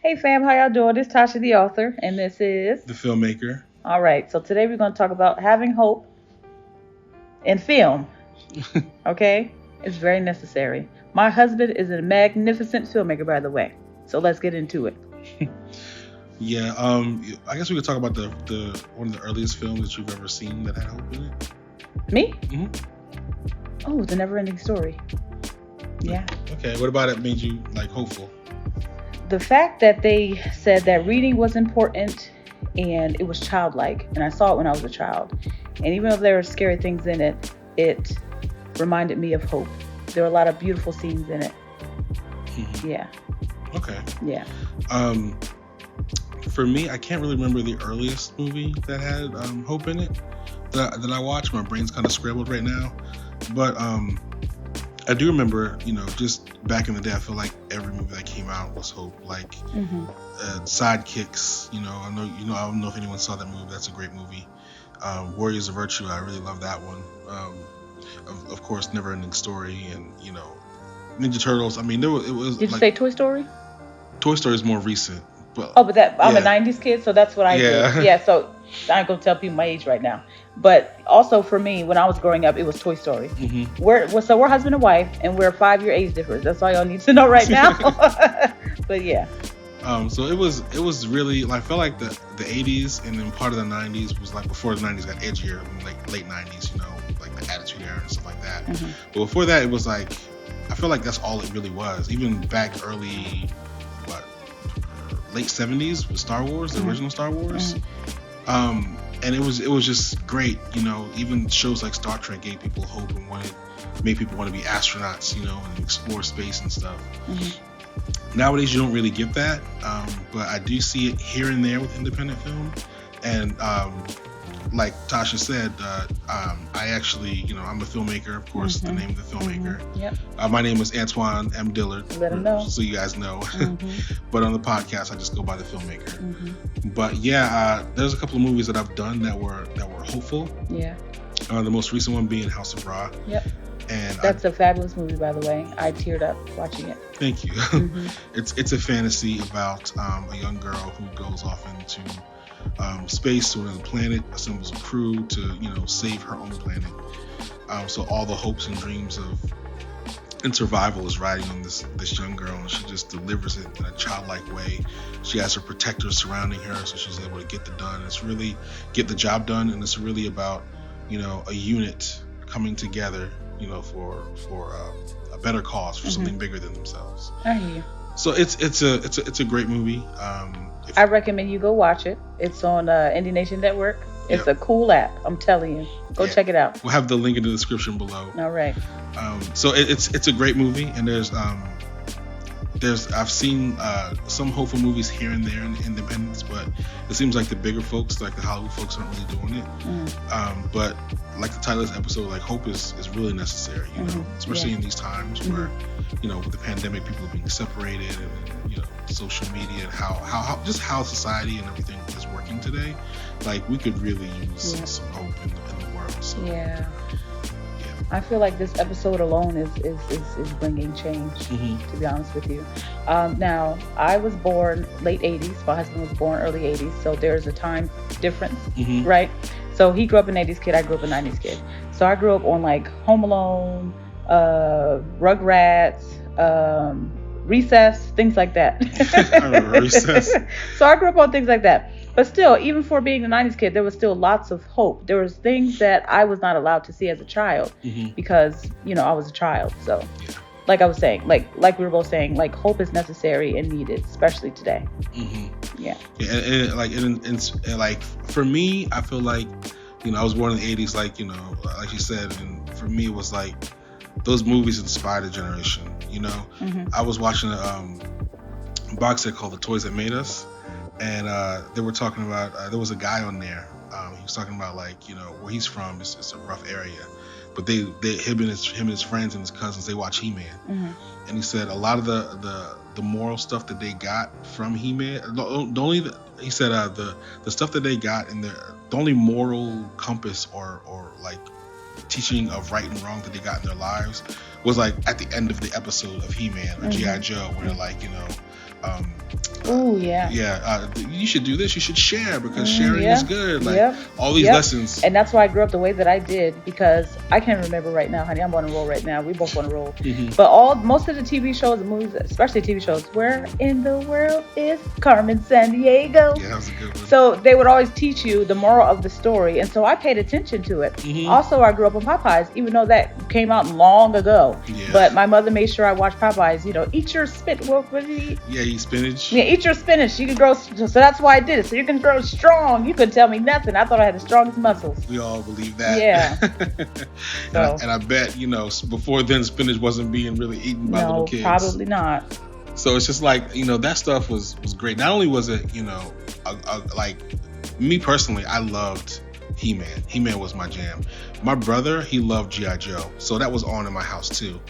Hey fam, how y'all doing? This is Tasha the author, and this is The Filmmaker. all right. So today we're going to talk about having hope in film. Okay, it's very necessary. My husband is a magnificent filmmaker, by the way. So let's get into it. Yeah, I guess we could talk about the one of the earliest films that you've ever seen that had hope in it. Me? hmm Oh, The Never-Ending Story. Yeah. Okay, what about it made you like hopeful? The fact that they said that reading was important and it was childlike, and I saw it when I was a child. And even though there were scary things in it, it reminded me of hope. There were a lot of beautiful scenes in it. Yeah. Okay. Yeah. For me, I can't really remember the earliest movie that had hope in it that I watched. My brain's kind of scrambled right now, but I do remember, just back in the day, I feel like every movie that came out was hope. Like Sidekicks, I don't know if anyone saw that movie. That's a great movie. Warriors of Virtue, I really love that one. Of course, Never Ending Story, and Ninja Turtles. I mean, it was. Did you say Toy Story? Toy Story is more recent, but I'm a '90s kid, so that's what I Yeah. did. Yeah, so I ain't gonna tell people my age right now. But also for me, when I was growing up, it was Toy Story. We're husband and wife, and we're 5-year age difference. That's all y'all need to know right now. But yeah. So it was really like, I felt like the 80s and then part of the 90s was like before the 90s got edgier, like late 90s, like the Attitude Era and stuff like that. But before that, it was like, I feel like that's all it really was. Even back early, late 70s with Star Wars, the original Star Wars. And it was just great, even shows like Star Trek gave people hope and made people want to be astronauts, and explore space and stuff. Nowadays, you don't really get that, but I do see it here and there with independent film. And like Tasha said, I actually, I'm a filmmaker, of course, the name of the filmmaker. Yep. My name is Antoine M. Dillard. Let 'em know. So you guys know. But on the podcast, I just go by the filmmaker. But yeah, there's a couple of movies that I've done that were hopeful. Yeah. The most recent one being House of Ra. Yep. And that's a fabulous movie, by the way. I teared up watching it. Thank you. It's a fantasy about a young girl who goes off into space to another planet, assembles a crew to save her own planet. So all the hopes and dreams and survival is riding on this young girl, and she just delivers it in a childlike way. She has her protectors surrounding her, so she's able to get the job done, and it's really about a unit coming together for a better cause, for something bigger than themselves. I hear you. So it's a great movie. I recommend you go watch it. It's on Indie Nation Network. It's a cool app. I'm telling you. Go check it out. We'll have the link in the description below. All right. So it's a great movie, and I've seen some hopeful movies here and there in independence, but it seems like the bigger folks, like the Hollywood folks, aren't really doing it. But like the title of this episode, like, hope is really necessary, especially in these times where, with the pandemic, people are being separated, and social media, and how society and everything is working today. Like, we could really use some hope in the world. So yeah. I feel like this episode alone is bringing change, to be honest with you. Now, I was born late 80s. My husband was born early 80s. So there's a time difference, right? So he grew up an 80s kid. I grew up a 90s kid. So I grew up on like Home Alone, Rugrats, Recess, things like that. I remember Recess. So I grew up on things like that. But still, even for being a 90s kid, there was still lots of hope. There was things that I was not allowed to see as a child because, I was a child. So, like I was saying, like we were both saying, like, hope is necessary and needed, especially today. Yeah. And like, for me, I feel like, I was born in the 80s, like you said, and for me, it was like those movies inspired a generation. I was watching a box set called The Toys That Made Us. And they were talking about, there was a guy on there. He was talking about, like, where he's from. It's a rough area, but him and his friends and his cousins, they watch He-Man. And he said a lot of the moral stuff that they got from He-Man, he said the stuff that they got in the only moral compass or like teaching of right and wrong that they got in their lives was like at the end of the episode of He-Man or G.I. Joe, where they're like, Oh yeah. Yeah, you should do this. You should share because sharing is good. Like all these lessons. And that's why I grew up the way that I did, because I can't remember right now, honey. I'm on a roll right now. We both on a roll. But most of the TV shows and movies, especially TV shows, where in the world is Carmen Sandiego? Yeah, that was a good one. So they would always teach you the moral of the story, and so I paid attention to it. Also, I grew up on Popeyes, even though that came out long ago. Yeah. But my mother made sure I watched Popeyes. You know, eat your spinach. What did you eat? Yeah, eat spinach. Yeah, eat your spinach. You can grow. So that's why I did it. So you can grow strong. You couldn't tell me nothing. I thought I had the strongest muscles. We all believe that. Yeah. And I bet, before then spinach wasn't being really eaten by little kids. No, probably not. So it's just like, that stuff was great. Not only was it, like me personally, I loved He-Man. He-Man was my jam. My brother, he loved G.I. Joe. So that was on in my house too.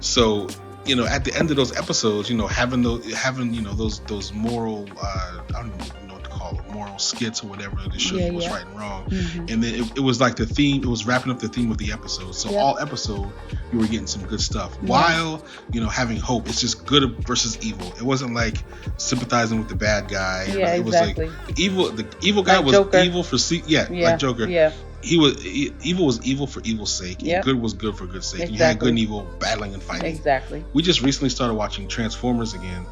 So, at the end of those episodes, having those moral, I don't even know what to call it, moral skits or whatever to show you what's right and wrong. And then it was like the theme, it was wrapping up the theme of the episode. So all episode, you were getting some good stuff while, having hope. It's just good versus evil. It wasn't like sympathizing with the bad guy. Yeah, it exactly. was like the evil guy like was Joker. evil for like Joker. Yeah. Evil was evil for evil's sake. And good was good for good's sake. Exactly. You had good and evil battling and fighting. Exactly. We just recently started watching Transformers again.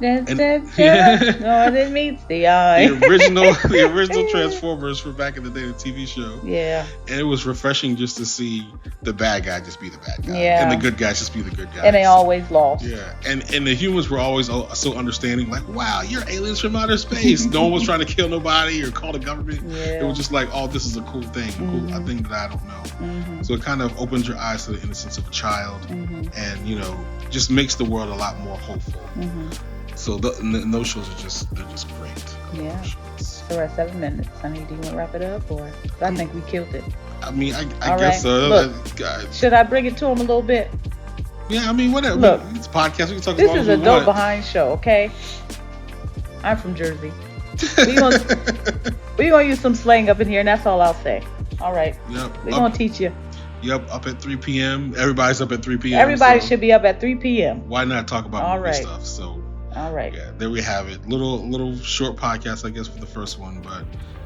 Northern meets the eye. The original Transformers from back in the day, the TV show. Yeah. And it was refreshing just to see the bad guy just be the bad guy. Yeah. And the good guys just be the good guys. And they always lost. Yeah. And the humans were always so understanding, like, wow, you're aliens from outer space. No one was trying to kill nobody or call the government. Yeah. It was just like, oh, this is a cool thing. A thing that I don't know. So it kind of opens your eyes to the innocence of a child and, just makes the world a lot more hopeful. So those shows they're just great. Yeah. So we're at 7 minutes. Honey, do you want to wrap it up, or I think we killed it? I mean, I All guess right. so. Look, should I bring it to him a little bit? Yeah, I mean, whatever. Look, it's a podcast. We can talk this about is a dope behind show, okay? I'm from Jersey. We gonna use some slang up in here, and that's all I'll say. All right. Yep. We're gonna teach you. Yep, up at 3 p.m. Everybody's up at 3 p.m. Everybody should be up at 3 p.m. Why not talk about movie stuff? So, all right. Yeah, there we have it. Little short podcast, I guess, for the first one, but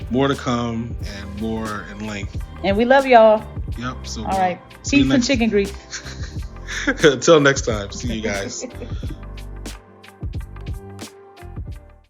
more to come and more in length. And we love y'all. Yep. So all right. Peace and chicken grease. Until next time. See you guys.